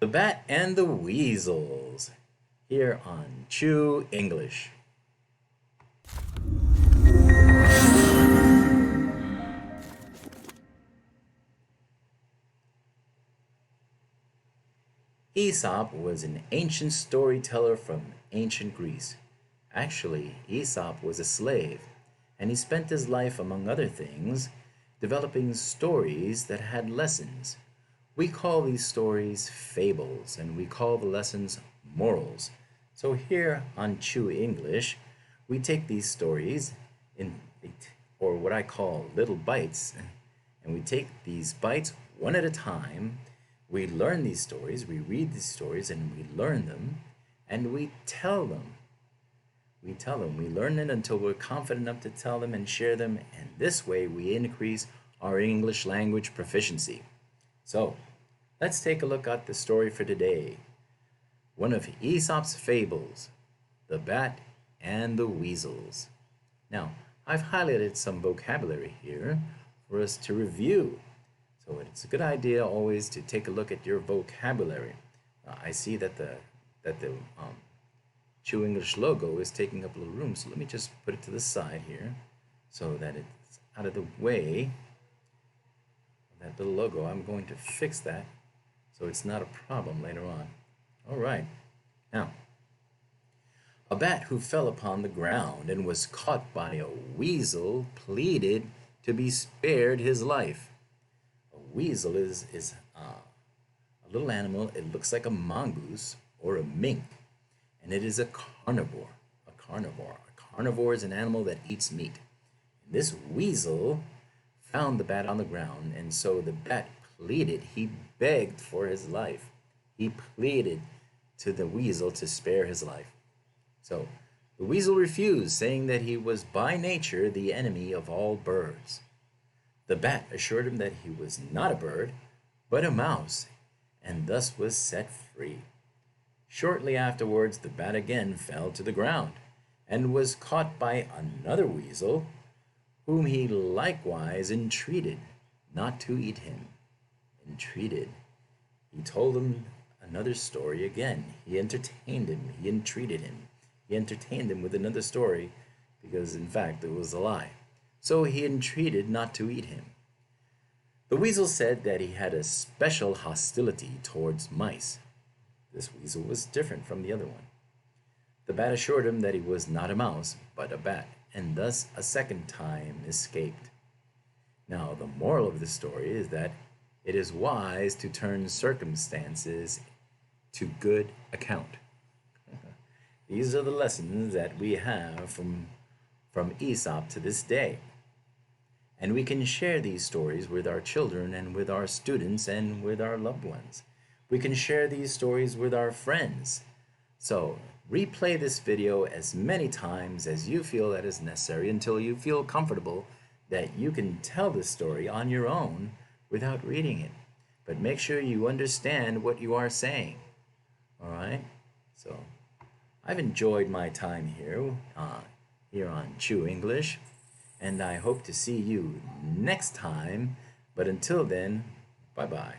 The Bat and the Weasels, here on Chew English. Aesop was an ancient storyteller from ancient Greece. Actually, Aesop was a slave, and he spent his life, among other things, developing stories that had lessons. We call these stories fables, and we call the lessons morals. So here on Chew English, we take these stories or what I call little bites, and we take these bites one at a time. We learn these stories, we read these stories, and we learn them, and we tell them. We learn it until we're confident enough to tell them and share them, and this way we increase our English language proficiency. So, let's take a look at the story for today. One of Aesop's fables, The Bat and the Weasels. Now, I've highlighted some vocabulary here for us to review. So it's a good idea always to take a look at your vocabulary. I see that the Chew English logo is taking up a little room, so let me just put it to the side here so that it's out of the way. That little logo, I'm going to fix that so it's not a problem later on. All right. Now, a bat who fell upon the ground and was caught by a weasel pleaded to be spared his life. A weasel is a little animal. It looks like a mongoose or a mink, and it is a carnivore. A carnivore is an animal that eats meat. And this weasel found the bat on the ground, and so the bat pleaded. He begged for his life. He pleaded to the weasel to spare his life. So the weasel refused, saying that he was by nature the enemy of all birds. The bat assured him that he was not a bird, but a mouse, and thus was set free. Shortly afterwards, the bat again fell to the ground, and was caught by another weasel, whom he likewise entreated not to eat him. Entreated. He told him another story again. He entertained him. He entreated him. He entertained him with another story because, in fact, it was a lie. So he entreated not to eat him. The weasel said that he had a special hostility towards mice. This weasel was different from the other one. The bat assured him that he was not a mouse, but a bat, and thus a second time escaped. Now, the moral of the story is that it is wise to turn circumstances to good account. These are the lessons that we have from Aesop to this day. And we can share these stories with our children and with our students and with our loved ones. We can share these stories with our friends. So replay this video as many times as you feel that is necessary until you feel comfortable that you can tell this story on your own without reading it. But make sure you understand what you are saying. All right? So I've enjoyed my time here on Chew English, and I hope to see you next time. But until then, bye-bye.